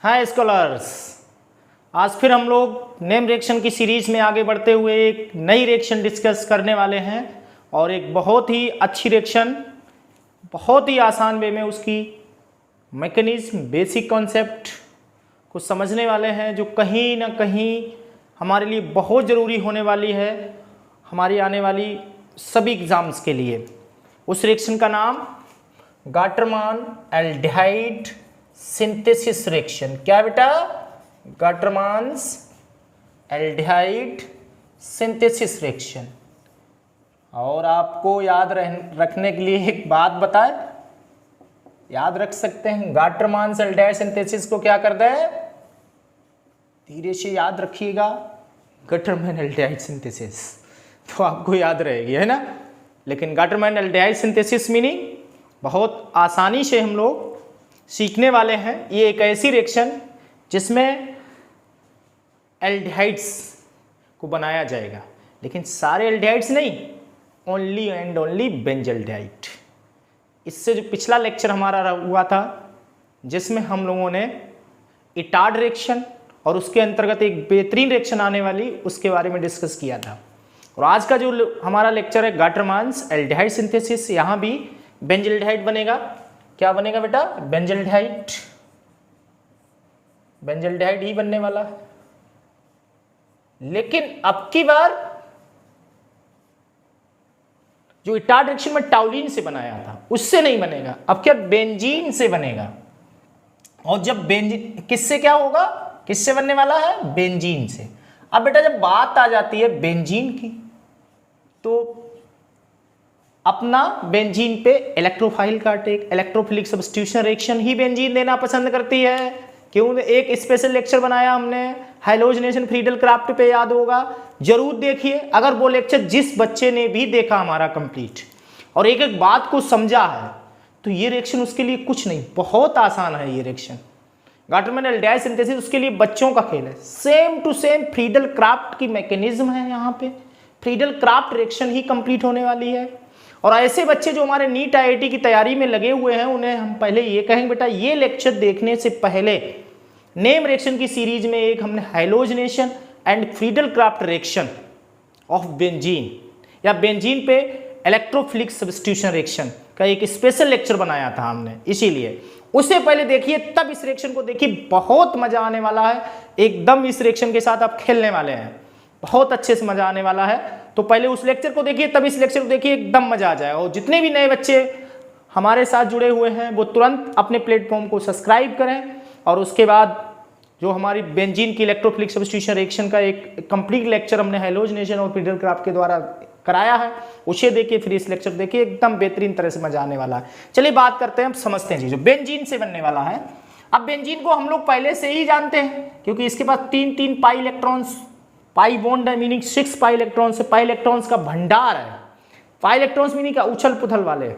हाय scholars, आज फिर हम लोग नेम रिएक्शन की सीरीज में आगे बढ़ते हुए एक नई रिएक्शन डिस्कस करने वाले हैं और एक बहुत ही अच्छी रिएक्शन, बहुत ही आसान वे में उसकी मैकेनिज्म, बेसिक कॉन्सेप्ट को समझने वाले हैं जो कहीं ना कहीं हमारे लिए बहुत ज़रूरी होने वाली है हमारी आने वाली सभी एग्ज़ाम्स के लिए। उस रिएक्शन का नाम गाटरमान एल्डिहाइड सिंथेसिस रिएक्शन। क्या बेटा? गाटरमान्स एल्डिहाइड सिंथेसिस रिएक्शन। और आपको याद रखने के लिए एक बात बताए, याद रख सकते हैं गाटरमान्स एल्डिहाइड सिंथेसिस को क्या करता है? धीरे से याद रखिएगा, गाटरमान एल्डिहाइड सिंथेसिस तो आपको याद रहेगी, है ना। लेकिन गाटरमान एल्डिहाइड सिंथेसिस मीनिंग बहुत आसानी से हम लोग सीखने वाले हैं। ये एक ऐसी रिएक्शन जिसमें एल्डिहाइड्स को बनाया जाएगा, लेकिन सारे एल्डिहाइड्स नहीं, ओनली एंड ओनली बेंजल्डिहाइड। इससे जो पिछला लेक्चर हमारा हुआ था जिसमें हम लोगों ने इटार्ड रिएक्शन और उसके अंतर्गत एक बेहतरीन रिएक्शन आने वाली उसके बारे में डिस्कस किया था। और आज का जो हमारा लेक्चर है गाटरमान्स एल्डिहाइड सिंथेसिस, यहाँ भी बेंजल्डिहाइड बनेगा। क्या बनेगा बेटा? बेंजल्डिहाइड। बेंजल्डिहाइड ही बनने वाला है, लेकिन अब की बार जो इटार्ड रिएक्शन में टाउलिन से बनाया था उससे नहीं बनेगा, अब क्या बेंजीन से बनेगा। और जब बेंजीन किससे क्या होगा, किससे बनने वाला है? बेंजीन से। अब बेटा जब बात आ जाती है बेंजीन की तो अपना बेंजीन पे इलेक्ट्रोफाइल का अटैक, इलेक्ट्रोफिलिक सब्स्टिट्यूशन रिएक्शन ही बेंजीन देना पसंद करती है। क्यों? एक स्पेशल लेक्चर बनाया हमने हैलोजनेशन फ्रीडल क्राफ्ट पे, याद होगा, जरूर देखिए अगर वो लेक्चर जिस बच्चे ने भी देखा हमारा कंप्लीट और एक एक बात को समझा है तो ये रिएक्शन उसके लिए कुछ नहीं, बहुत आसान है ये रिएक्शन। गाटरमान एल्डिहाइड सिंथेसिस उसके लिए बच्चों का खेल है। Same to same Friedel craft की मैकेनिज्म है, यहाँ पे फ्रीडल क्राफ्ट रिएक्शन ही कंप्लीट होने वाली है। और ऐसे बच्चे जो हमारे नीट आईआईटी की तैयारी में लगे हुए हैं उन्हें हम पहले ये कहेंगे बेटा, ये लेक्चर देखने से पहले नेम रिएक्शन की सीरीज में एक हमने halogenation and Friedel craft reaction of benzene या बेंजीन पे इलेक्ट्रोफिलिक सब्स्टिट्यूशन रिएक्शन का एक स्पेशल लेक्चर बनाया था हमने, इसीलिए उससे पहले देखिए तब इस रिएक्शन को देखिए, बहुत मजा आने वाला है। एकदम इस रिएक्शन के साथ आप खेलने वाले हैं, बहुत अच्छे से मजा आने वाला है। तो पहले उस लेक्चर को देखिए तब इस लेक्चर को देखिए, एकदम मजा आ जाएगा। और जितने भी नए बच्चे हमारे साथ जुड़े हुए हैं वो तुरंत अपने प्लेटफॉर्म को सब्सक्राइब करें और उसके बाद जो हमारी बेंजीन की इलेक्ट्रोफिलिक सब्स्टिट्यूशन रिएक्शन का एक कंप्लीट लेक्चर हमने हैलोजनेशन और फ्रीडल क्राफ्ट के द्वारा कराया है उसे देखिए, फिर इस लेक्चर देखिए, एकदम बेहतरीन तरह से मजा आने वाला है। चलिए बात करते हैं, अब समझते हैं चीजों। बेंजीन से बनने वाला है। अब बेंजीन को हम लोग पहले से ही जानते हैं क्योंकि इसके पास तीन पाई इलेक्ट्रॉन्स, पाई बॉन्ड है मीनिंग 6 पाई इलेक्ट्रॉन्स है, पाई इलेक्ट्रॉन्स का भंडार है। पाई इलेक्ट्रॉन्स मीनिंग का उछल पुथल वाले,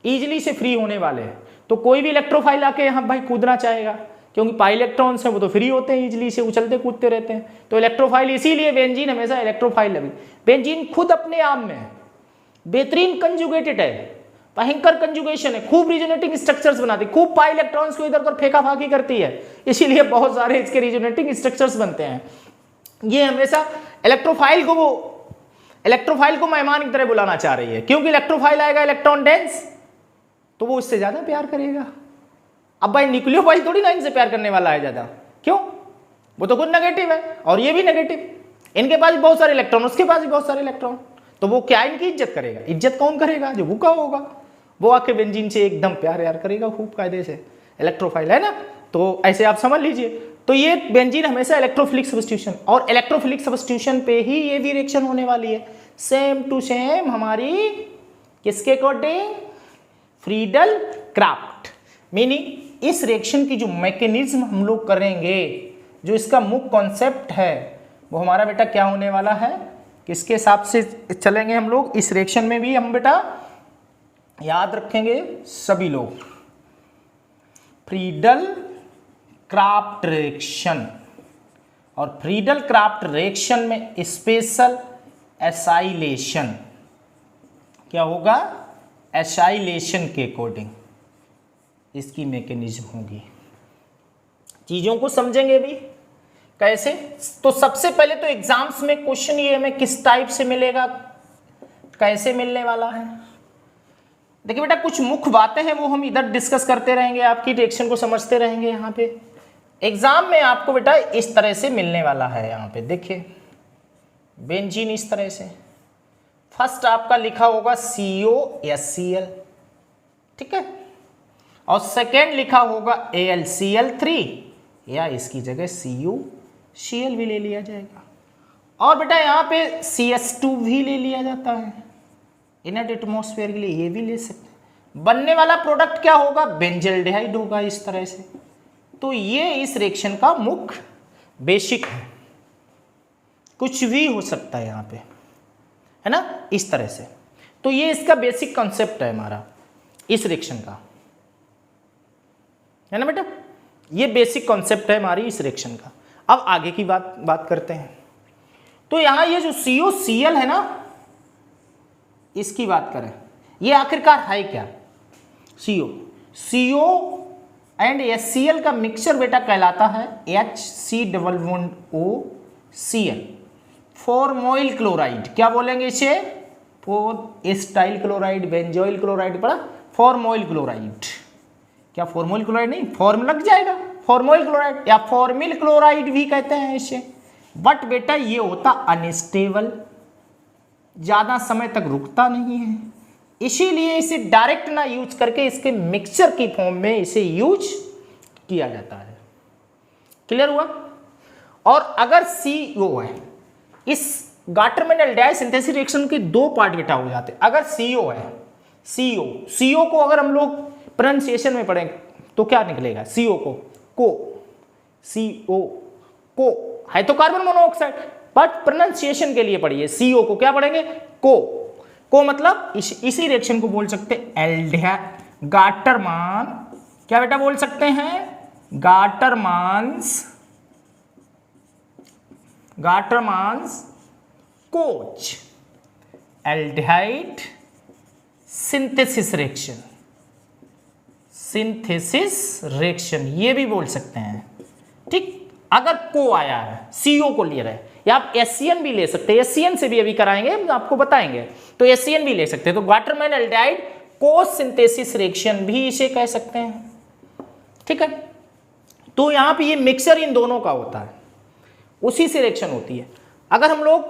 इजिली से फ्री होने वाले। तो कोई भी इलेक्ट्रोफाइल आके यहाँ भाई कूदना चाहेगा क्योंकि पाई इलेक्ट्रॉन्स है वो तो फ्री होते हैं, इजिली से उछलते कूदते रहते हैं। तो इलेक्ट्रोफाइल, इसीलिए बेंजीन हमेशा इलेक्ट्रोफाइल है। बेंजीन खुद अपने आप में बेहतरीन कंजुगेटेड है, भयंकर कंजुगेशन है, खूब रिजोनेटिंग स्ट्रक्चर्स बनाती है, खूब पाई इलेक्ट्रॉन्स को इधर उधर फेंका फाकी करती है, इसीलिए बहुत सारे इसके रिजोनेटिंग स्ट्रक्चर्स बनते हैं। ये हमेशा इलेक्ट्रोफाइल को मेहमान की तरह बुलाना चाह रही है क्योंकि इलेक्ट्रोफाइल आएगा इलेक्ट्रॉन डेंस तो वो इससे ज्यादा प्यार करेगा। अब भाई न्यूक्लियोफाइल थोड़ी ना इनसे प्यार करने वाला है ज्यादा, क्यों? वो तो खुद नेगेटिव है और ये भी नेगेटिव, इनके पास भी बहुत सारे इलेक्ट्रॉन, उसके पास भी बहुत सारे इलेक्ट्रॉन, तो वो क्या इनकी इज्जत करेगा? इज्जत कौन करेगा? जो भूखा होगा वो आके बेंजीन से एकदम प्यार यार करेगा खूब कायदे से। इलेक्ट्रोफाइल है ना, तो ऐसे आप समझ लीजिए। तो ये बेंजीन हमेशा इलेक्ट्रोफिलिक सब्स्टिट्यूशन, और इलेक्ट्रोफिलिक सब्स्टिट्यूशन पे ही ये भी रिएक्शन होने वाली है, सेम टू सेम हमारी किसके अकॉर्डिंग? Friedel craft. मीनिंग इस रिएक्शन की जो मैकेनिज्म हम लोग करेंगे, जो इसका मुख्य कॉन्सेप्ट है वो हमारा बेटा क्या होने वाला है, किसके हिसाब से चलेंगे हम लोग इस रिएक्शन में भी हम बेटा याद रखेंगे सभी लोग, फ्रीडल क्राफ्ट रिएक्शन। और फ्रीडल क्राफ्ट रिएक्शन में स्पेशल एसाइलेशन क्या होगा? एसाइलेशन के अकॉर्डिंग इसकी मैकेनिज्म होगी। चीजों को समझेंगे भी कैसे। तो सबसे पहले तो एग्जाम्स में क्वेश्चन ये हमें किस टाइप से मिलेगा, कैसे मिलने वाला है। देखिए बेटा कुछ मुख्य बातें हैं वो हम इधर डिस्कस करते रहेंगे, आपकी रिएक्शन को समझते रहेंगे। यहाँ पे एग्जाम में आपको बेटा इस तरह से मिलने वाला है। यहाँ पे देखिए बेंजीन इस तरह से, फर्स्ट आपका लिखा होगा COHCl, ठीक है, और सेकेंड लिखा होगा AlCl3 या इसकी जगह CuCl भी ले लिया जाएगा। और बेटा यहाँ पे CS2 भी ले लिया जाता है इनर्ट एटमॉस्फेयर के लिए, ये भी ले सकते हैं। बनने वाला प्रोडक्ट क्या होगा, बेंजल्डिहाइड होगा इस तरह से। तो ये इस रिएक्शन का मुख्य बेसिक है, कुछ भी हो सकता है यहाँ पे, है ना, इस तरह से। तो ये इसका बेसिक कॉन्सेप्ट है हमारा इस रिएक्शन का, है ना बेटा, ये बेसिक कॉन्सेप्ट है हमारी इस रिएक्शन का। अब आगे की बात करते हैं। तो यहाँ ये जो COCl है ना, इसकी बात करें, ये आखिरकार है क्या, CO एंड HCl का मिक्सचर बेटा कहलाता है HCOOCl, फॉर्मोइल क्लोराइड। क्या बोलेंगे इसे, एस्टाइल क्लोराइड, बेंजोइल क्लोराइड पड़ा, फॉर्मोइल क्लोराइड। क्या फॉर्मोइल क्लोराइड नहीं, फॉर्म लग जाएगा, फॉर्मोइल क्लोराइड या फॉर्मिल क्लोराइड भी कहते हैं इसे। बट बेटा ये होता अनस्टेबल, ज्यादा समय तक रुकता नहीं है, इसीलिए इसे डायरेक्ट ना यूज करके इसके मिक्सचर की फॉर्म में इसे यूज किया जाता है। क्लियर हुआ। और अगर CO है, इस गाटरमैन-एल्डिहाइड सिंथेसिस रिएक्शन के दो पार्ट बेटा हो जाते हैं। अगर CO है, CO को अगर हम लोग प्रोनाउंसिएशन में पढ़ें तो क्या निकलेगा, CO को है तो कार्बन मोनोऑक्साइड, बट प्रोनाउंसिएशन के लिए पढ़िए CO को क्या पढ़ेंगे, को मतलब इसी रिएक्शन को बोल सकते हैं एल्डिहाइड गाटरमान, क्या बेटा बोल सकते हैं, गाटरमांस कोच एल्डिहाइड सिंथेसिस रिएक्शन, ये भी बोल सकते हैं, ठीक। अगर को आया है, CO को ले रहे हैं, या आप SCN भी ले सकते हैं, SCN से भी अभी कराएंगे, हम आपको बताएंगे, तो SCN भी ले सकते हैं। तो गाटरमैन-एल्डिहाइड कोच सिंथेसिस रिएक्शन भी इसे कह सकते हैं, ठीक है। तो यहां पे ये मिक्सचर इन दोनों का होता है, उसी से रिएक्शन होती है। अगर हम लोग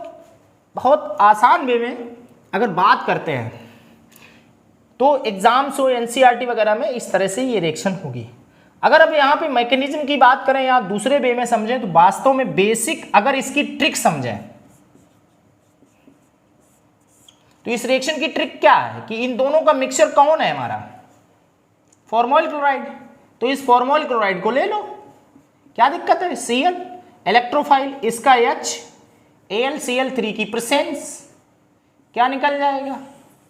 बहुत आसान वे में अगर बात करते हैं तो एग्जाम्स हो NCERT वगैरह में इस तरह से ये रिएक्शन होगी। अगर अब यहाँ पे मैकेनिज्म की बात करें या दूसरे वे में समझें तो वास्तव में बेसिक अगर इसकी ट्रिक समझें तो इस रिएक्शन की ट्रिक क्या है कि इन दोनों का मिक्सचर कौन है हमारा, फॉर्मोइल क्लोराइड। तो इस फॉर्मोइल क्लोराइड को ले लो, क्या दिक्कत है, Cl इलेक्ट्रोफाइल, इसका H AlCl3 की प्रेजेंस, क्या निकल जाएगा,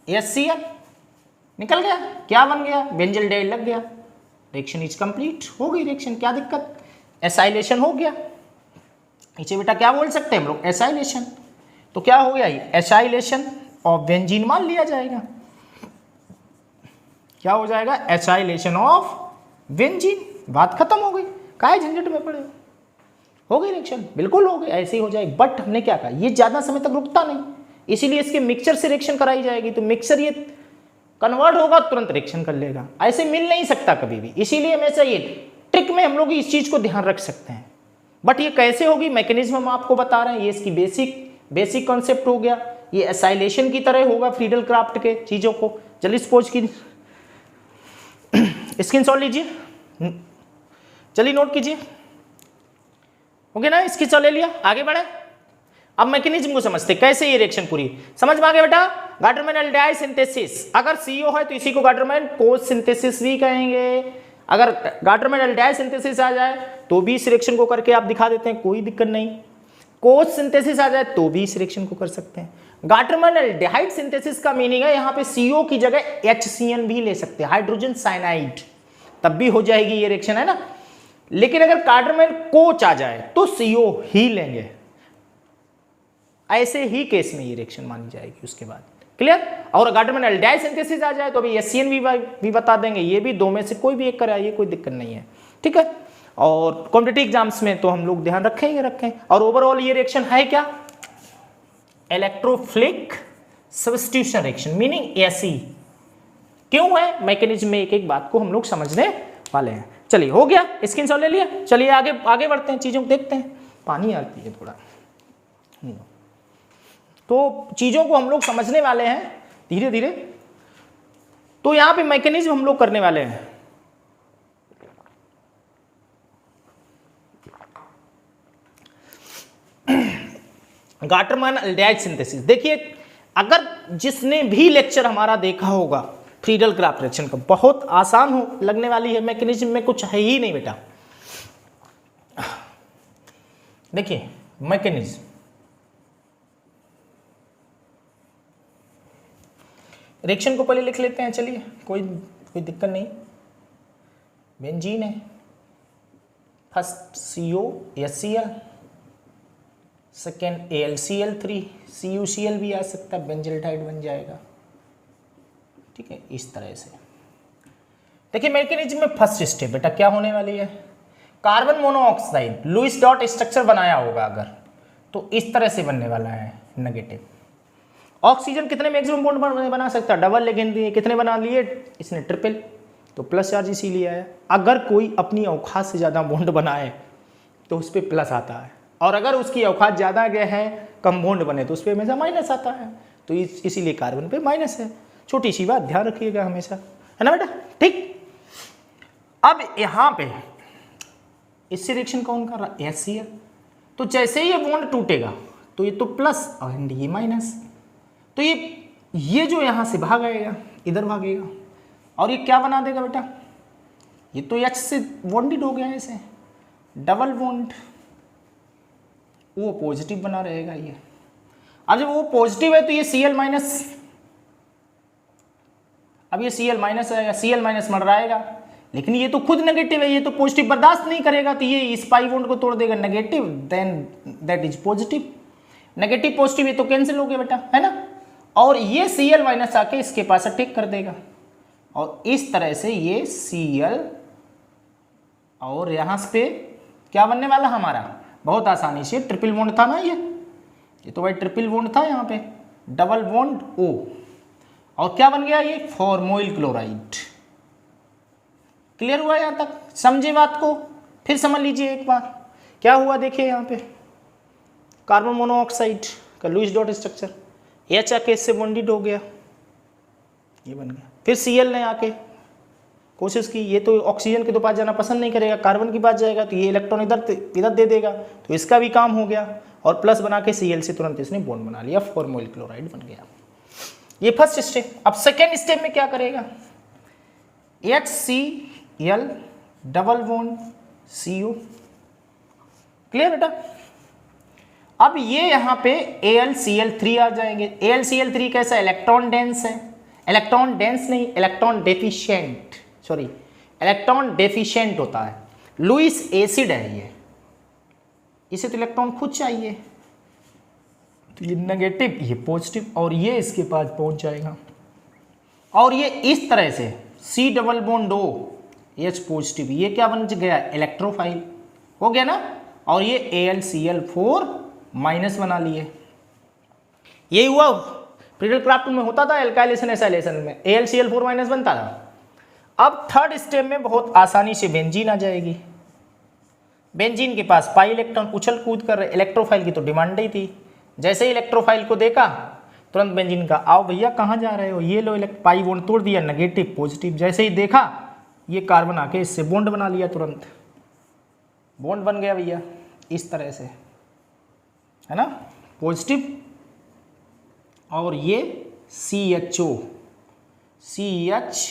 HCl निकल गया, क्या बन गया, बेंजल्डिहाइड लग गया, रिएक्शन इज कंप्लीट, हो गई रिएक्शन। क्या दिक्कत, एसाइलेशन हो गया, इसे बेटा क्या बोल सकते हैं हम लोग, एसाइलेशन। तो क्या हो गया, एसाइलेशन ऑफ बेंजीन मान लिया जाएगा, क्या हो जाएगा, एसाइलेशन ऑफ बेंजीन, बात खत्म हो गई, काहे झंझट में पड़े हो गई रिएक्शन, बिल्कुल हो गई, ऐसे ही हो जाएगी। बट हमने क्या कहा, ये ज्यादा समय तक रुकता नहीं, इसीलिए इसके मिक्सचर से रिएक्शन कराई जाएगी। तो मिक्सचर ये कन्वर्ट होगा तुरंत रिएक्शन कर लेगा, ऐसे मिल नहीं सकता कभी भी, इसीलिए हमेशा ये ट्रिक में हम लोग इस चीज को ध्यान रख सकते हैं। बट ये कैसे होगी, मैकेनिज्म हम आपको बता रहे हैं, ये इसकी बेसिक कॉन्सेप्ट हो गया। ये एसाइलेशन की तरह होगा फ्रीडल क्राफ्ट के चीजों को। चलिए स्पोर्ट्स की स्क्रीनशॉट लीजिए, चलिए नोट कीजिए, ओके ना, इसकी ले लिया, आगे बढ़े। अब मैकेनिज्म को समझते कैसे ये रिएक्शन पूरी समझ में आ गया बेटा। गाटरमैन-एल्डिहाइड सिंथेसिस, अगर CO है तो इसी को गाटरमैन कोच सिंथेसिस भी कहेंगे। अगर गाटरमैन-एल्डिहाइड सिंथेसिस आ जाए तो भी इस रिएक्शन को करके आप दिखा देते हैं, कोई दिक्कत नहीं। कोच सिंथेसिस आ जाए तो भी इस रिएक्शन को कर सकते हैं। गाटरमैन-एल्डिहाइड सिंथेसिस का मीनिंग है यहाँ पे CO की जगह HCN भी ले सकते हैं, हाइड्रोजन साइनाइड, तब भी हो जाएगी ये रिएक्शन, है ना। लेकिन अगर गाटरमैन कोच आ जाए तो CO ही लेंगे, ऐसे ही केस में ये रिएक्शन मानी जाएगी उसके बाद, क्लियर। और गाटरमैन-एल्डिहाइड सिंथेसिस आ जाए तो अभी SCN भी बता देंगे, ये भी दो में से कोई भी एक कराइए, कोई दिक्कत नहीं है, ठीक है। और कॉम्पिटिटिव एग्जाम्स में तो हम लोग ध्यान रखें। और ओवरऑल ये रिएक्शन है क्या, इलेक्ट्रोफिलिक सब्स्टिट्यूशन रिएक्शन, मीनिंग ऐसी क्यों है मैकेनिज्म में, एक एक बात को हम लोग समझने वाले हैं। चलिए हो गया, स्क्रीनशॉट ले लिया। चलिए आगे बढ़ते हैं, चीजों को देखते हैं। पानी आती है थोड़ा, तो चीजों को हम लोग समझने वाले हैं धीरे धीरे। तो यहां पे मैकेनिज्म हम लोग करने वाले हैं। गाटरमैन एल्डिहाइड सिंथेसिस, देखिए अगर जिसने भी लेक्चर हमारा देखा होगा फ्रीडल क्राफ्ट रिएक्शन का, बहुत आसान हो लगने वाली है, मैकेनिज्म में कुछ है ही नहीं बेटा। देखिए मैकेनिज्म, रिएक्शन को पहले लिख लेते हैं। चलिए कोई दिक्कत नहीं। बेंजीन है, first COHCl, second AlCl3, CuCl भी आ सकता है, बेंजल्डाइड बन जाएगा। ठीक है, इस तरह से। देखिए मैकेनिज्म में फर्स्ट स्टेप बेटा क्या होने वाली है, carbon monoxide Lewis dot structure बनाया होगा अगर, तो इस तरह से बनने वाला है नेगेटिव। ऑक्सीजन कितने मैक्सिमम बॉन्ड बना सकता है, डबल, लेकिन कितने बना लिए इसने, ट्रिपल, तो प्लस चार्ज इसीलिए आया। अगर कोई अपनी औकात से ज़्यादा बॉन्ड बनाए तो उस पर प्लस आता है, और अगर उसकी औकात ज़्यादा गए हैं, कम बॉन्ड बने तो उस पर हमेशा माइनस आता है। तो इसीलिए कार्बन पे माइनस है। छोटी सी बात ध्यान रखिएगा हमेशा, है ना बेटा। ठीक, अब यहाँ पे इससे रिएक्शन कौन कर रहा है, HCl। तो जैसे ही ये बॉन्ड टूटेगा तो ये तो प्लस और ये माइनस, तो ये जो यहाँ से भागेगा इधर भागेगा, और ये क्या बना देगा बेटा, ये तो H से बॉन्डेड हो गया है, ऐसे डबल बॉन्ड, वो पॉजिटिव बना रहेगा ये। अब जब वो पॉजिटिव है तो ये Cl माइनस, अब ये Cl माइनस आएगा, Cl माइनस मर रहेगा, लेकिन ये तो खुद नेगेटिव है, ये तो पॉजिटिव बर्दाश्त नहीं करेगा, तो ये इस पाई बॉन्ड को तोड़ देगा, negative, then that is positive. Negative positive ये तो कैंसिल हो गया बेटा, है ना। और ये Cl माइनस आके इसके पास अटैक कर देगा, और इस तरह से ये Cl, और यहां पे क्या बनने वाला हमारा, बहुत आसानी से ट्रिपल बॉन्ड था ना, ये तो भाई ट्रिपल बॉन्ड था, यहाँ पे डबल बॉन्ड O, और क्या बन गया ये, फॉर्मोइल क्लोराइड। क्लियर हुआ यहां तक, समझे बात को, फिर समझ लीजिए एक बार क्या हुआ। देखिए यहाँ पे कार्बन मोनोऑक्साइड का लुईस डॉट स्ट्रक्चर, H आके इससे बॉन्डेड हो गया, ये बन गया। फिर Cl ने आके कोशिश की, ये तो ऑक्सीजन के तो पास जाना पसंद नहीं करेगा, कार्बन के पास जाएगा तो ये इलेक्ट्रॉन इधर दे देगा, तो इसका भी काम हो गया, और प्लस बना के Cl से तुरंत इसने बॉन्ड बना लिया, फॉर्मोइल क्लोराइड बन गया। ये फर्स्ट स्टेप। अब सेकेंड स्टेप में क्या करेगा, HCl double bond CO, clear बेटा। अब ये यहाँ पे AlCl3 आ जाएंगे। AlCl3 कैसा, इलेक्ट्रॉन डेंस है, इलेक्ट्रॉन डेंस नहीं, electron deficient, sorry electron deficient होता है, लुईस एसिड है ये, इसे तो इलेक्ट्रॉन खुद चाहिए, तो ये नेगेटिव, ये पॉजिटिव, और ये इसके पास पहुंच जाएगा, और ये इस तरह से C double bond O H positive, ये क्या बन गया, इलेक्ट्रोफाइल हो गया ना, और ये AlCl4 माइनस बना लिए। ये हुआ फ्रीडल क्राफ्ट में होता था एल्काइलेशन एसाइलेशन में, AlCl4 माइनस बनता था। अब थर्ड स्टेप में बहुत आसानी से बेंजीन आ जाएगी। बेंजीन के पास पाई इलेक्ट्रॉन उछल कूद कर रहे, इलेक्ट्रोफाइल की तो डिमांड ही थी। जैसे ही इलेक्ट्रोफाइल को देखा तुरंत बेंजीन का, आओ भैया कहाँ जा रहे हो, ये लो पाई बॉन्ड तोड़ दिया, नेगेटिव पॉजिटिव। जैसे ही देखा ये कार्बन आके इससे बॉन्ड बना लिया, तुरंत बॉन्ड बन गया भैया, इस तरह से, है ना, पॉजिटिव, और ये CHO CH,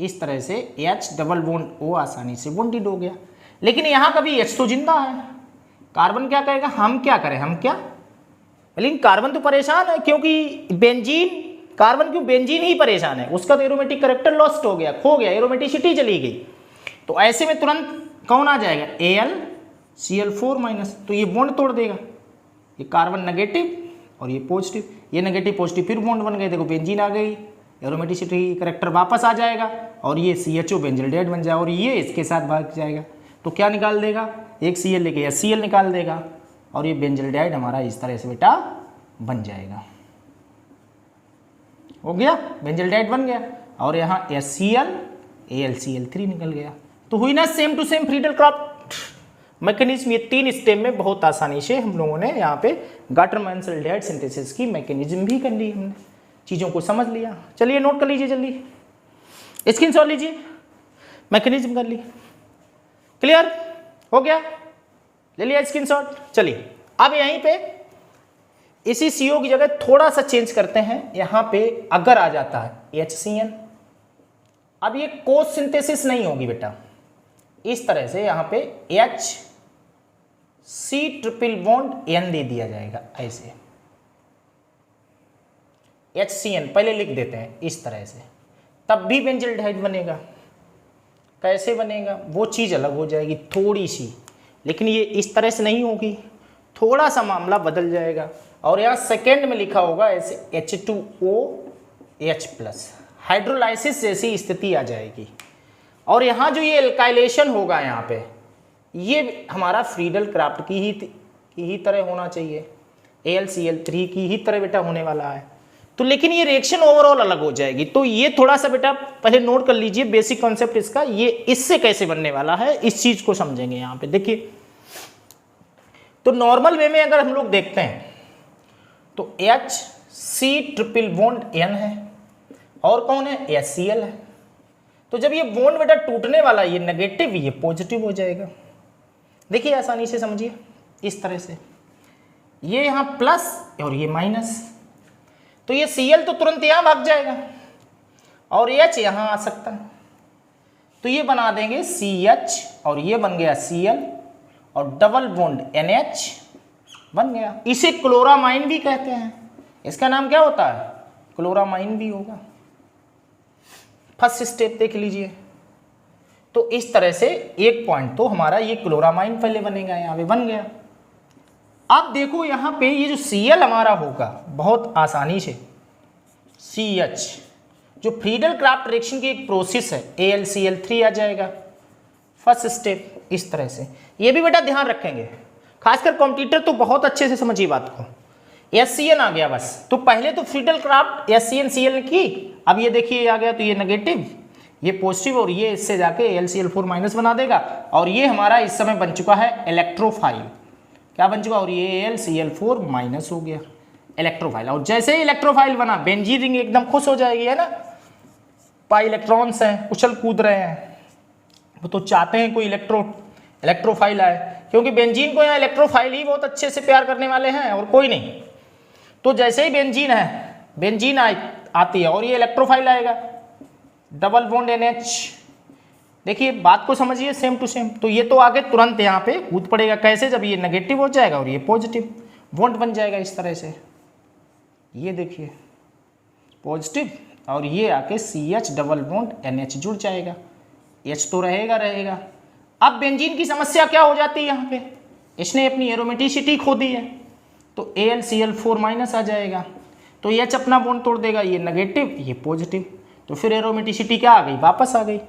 इस तरह से H डबल बॉन्ड O आसानी से बॉन्डेड हो गया। लेकिन यहाँ कभी H तो जिंदा है, कार्बन क्या करेगा, हम क्या करें, हम क्या, लेकिन कार्बन तो परेशान है, क्योंकि बेंजीन, कार्बन क्यों, बेंजीन ही परेशान है, उसका तो एरोमेटिक कैरेक्टर लॉस्ट हो गया, खो गया, एरोमेटिसिटी चली गई। तो ऐसे में तुरंत कौन आ जाएगा, AlCl4 माइनस, तो ये बॉन्ड तोड़ देगा, ये कार्बन नेगेटिव और ये पॉजिटिव, ये नेगेटिव पॉजिटिव फिर बॉन्ड बन गए, देखो बेंजीन आ गई, एरोमेटिसिटी कैरेक्टर वापस आ जाएगा, और ये CHO बेंजल्डेट बन जाएगा, और ये इसके साथ भाग जाएगा। तो क्या निकाल देगा, एक Cl लेके HCl निकाल देगा और ये बेंजल्डिहाइड हमारा इस तरह से बेटा बन जाएगा। हो गया, बेंजल्डिहाइड बन गया और यहाँ HCl AlCl3 निकल गया। तो हुई ना same to same Friedel craft mechanism. ये 3 स्टेप में बहुत आसानी से हम लोगों ने यहाँ पे गाटर-मैन्स एल्डिहाइड सिंथेसिस की मैकेनिज्म भी कर ली, हमने चीज़ों को समझ लिया। चलिए नोट कर लीजिए जल्दी, स्क्रीनशॉट लीजिए, मैकेनिज्म कर ली, क्लियर हो गया, ले लिया स्क्रीनशॉट। चलिए अब यहीं पे इसी CO की जगह थोड़ा सा चेंज करते हैं, यहाँ पे अगर आ जाता है HCN। अब ये कोस सिंथेसिस नहीं होगी बेटा, इस तरह से यहाँ पे HC ट्रिपल बॉन्ड N दे दिया जाएगा, ऐसे HCN पहले लिख देते हैं इस तरह से, तब भी बेंजल्डिहाइड बनेगा। कैसे बनेगा वो चीज़ अलग हो जाएगी थोड़ी सी, लेकिन ये इस तरह से नहीं होगी, थोड़ा सा मामला बदल जाएगा। और यहाँ सेकेंड में लिखा होगा ऐसे H2OH+, हाइड्रोलाइसिस जैसी स्थिति आ जाएगी। और यहाँ जो ये एल्काइलेशन होगा यहाँ पे, ये हमारा फ्रीडल क्राफ्ट की ही तरह होना चाहिए, AlCl3 की ही तरह बेटा होने वाला है। तो लेकिन ये रिएक्शन ओवरऑल अलग हो जाएगी। तो ये थोड़ा सा बेटा पहले नोट कर लीजिए बेसिक कॉन्सेप्ट इसका, ये इससे कैसे बनने वाला है इस चीज को समझेंगे। यहाँ पे देखिए, तो नॉर्मल वे में अगर हम लोग देखते हैं तो HC ट्रिपल बॉन्ड N है और कौन है, HCl है। तो जब ये बॉन्ड बेटा टूटने वाला, ये नेगेटिव ये पॉजिटिव हो जाएगा। देखिए आसानी से समझिए, इस तरह से ये यहाँ प्लस और ये माइनस, तो ये Cl तो तुरंत यहाँ भाग जाएगा और H यहाँ आ सकता है, तो ये बना देंगे CH और ये बन गया Cl और डबल बॉन्ड NH बन गया। इसे क्लोरामाइन भी कहते हैं, इसका नाम क्या होता है, क्लोरामाइन भी होगा। फर्स्ट स्टेप देख लीजिए, तो इस तरह से एक पॉइंट तो हमारा ये क्लोरामाइन पहले बनेगा, यहाँ पे बन गया। अब देखो यहाँ पे ये जो Cl हमारा होगा बहुत आसानी से CH, जो फ्रीडल क्राफ्ट रिएक्शन की एक प्रोसेस है, AlCl3 आ जाएगा फर्स्ट स्टेप इस तरह से। ये भी बेटा ध्यान रखेंगे, खासकर कॉम्पिटिटर तो बहुत अच्छे से समझिए बात को। HCN आ गया बस, तो पहले तो फ्रीडल क्राफ्ट HCN-Cl की, अब ये देखिए आ गया, तो ये नेगेटिव ये पॉजिटिव और ये इससे जाके AlCl4- बना देगा और ये हमारा इस समय बन चुका है इलेक्ट्रोफाइल। क्या बन चुका, और ये AlCl4- हो गया इलेक्ट्रोफाइल। और जैसे ही इलेक्ट्रोफाइल बना, बेंजीन रिंग एकदम खुश हो जाएगी, है ना, पाई इलेक्ट्रॉन्स हैं, उछल कूद रहे हैं, वो तो चाहते हैं कोई इलेक्ट्रोफाइल आए, क्योंकि बेंजीन को यहाँ इलेक्ट्रोफाइल ही बहुत अच्छे से प्यार करने वाले हैं और कोई नहीं। तो जैसे ही बेंजीन आती है और ये इलेक्ट्रोफाइल आएगा, डबल बॉन्ड NH। देखिए बात को समझिए सेम टू सेम, तो ये तो आगे तुरंत यहाँ पे कूद पड़ेगा। कैसे, जब ये नेगेटिव हो जाएगा और ये पॉजिटिव, बॉन्ड बन जाएगा इस तरह से, ये देखिए पॉजिटिव और ये आके CH डबल बॉन्ड NH जुड़ जाएगा, H तो रहेगा। अब बेंजीन की समस्या क्या हो जाती है, यहाँ पे इसने अपनी एरोमेटिसिटी खो दी है, तो AlCl4- आ जाएगा, तो H अपना बॉन्ड तोड़ देगा, ये नेगेटिव ये पॉजिटिव, तो फिर एरोमेटिसिटी क्या आ गई, वापस आ गई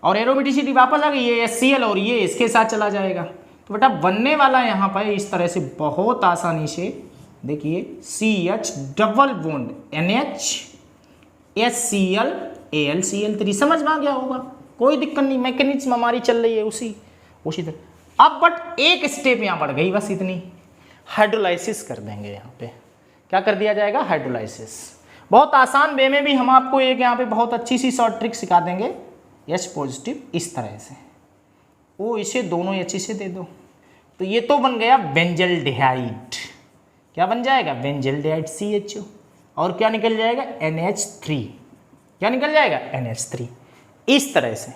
और एरोमेटिसिटी वापस आ गई, ये HCl और ये इसके साथ चला जाएगा। तो बेटा बनने वाला यहाँ पर इस तरह से बहुत आसानी से देखिए, CH double bond NH HCl AlCl3। समझ में आ गया होगा, कोई दिक्कत नहीं, मैकेनिज्म हमारी चल रही है उसी तरह। अब बट एक स्टेप यहाँ बढ़ गई, बस इतनी, हाइड्रोलाइसिस कर देंगे। यहाँ पे क्या कर दिया जाएगा, हाइड्रोलाइसिस। बहुत आसान वे में भी हम आपको एक यहाँ पे बहुत अच्छी सी शॉर्ट ट्रिक सिखा देंगे। H पॉजिटिव इस तरह से, ओ इसे दोनों H से दे दो, तो ये तो बन गया बेंजल्डिहाइड। क्या बन जाएगा, बेंजल्डिहाइड CHO, और क्या निकल जाएगा, NH3। क्या निकल जाएगा, NH3 इस तरह से।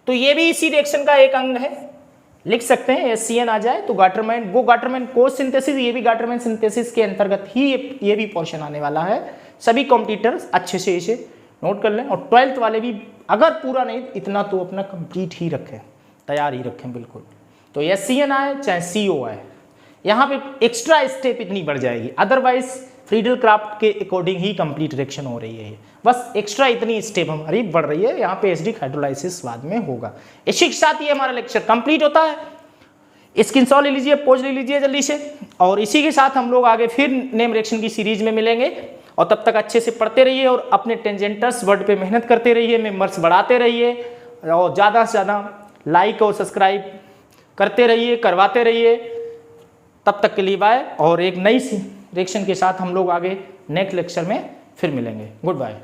तो ये भी इसी रिएक्शन का एक अंग है, लिख सकते हैं। HCN आ जाए तो गाटरमैन कोस सिंथेसिस, ये भी गाटरमैन सिंथेसिस के अंतर्गत ही ये भी पोर्शन आने वाला है। सभी कॉम्पिटिटर्स अच्छे से इसे नोट कर लें, और 12th वाले भी अगर पूरा नहीं इतना तो अपना कंप्लीट ही रखें, तैयार ही रखें बिल्कुल। तो HCN आए चाहे CO आए, यहाँ पे एक्स्ट्रा स्टेप इतनी बढ़ जाएगी, अदरवाइज फ्रीडल क्राफ्ट के अकॉर्डिंग ही कंप्लीट रिएक्शन हो रही है ये। बस एक्स्ट्रा इतनी स्टेप हमारी बढ़ रही है, यहाँ पे एसिडिक हाइड्रोलाइसिस बाद में होगा। इसी के साथ ये हमारा लेक्चर कंप्लीट होता है। स्क्रीनशॉट ले लीजिए, पोज ले लीजिए जल्दी से, और इसी के साथ हम लोग आगे फिर नेम रिएक्शन की सीरीज में मिलेंगे। और तब तक अच्छे से पढ़ते रहिए और अपने टेंजेंटस वर्ड पे मेहनत करते रहिए, मेंबर्स बढ़ाते रहिए और ज़्यादा से ज़्यादा लाइक और सब्सक्राइब करते रहिए, करवाते रहिए। तब तक के लिए बाय, और एक नई रिएक्शन के साथ हम लोग आगे नेक्स्ट लेक्चर में फिर मिलेंगे। Good bye.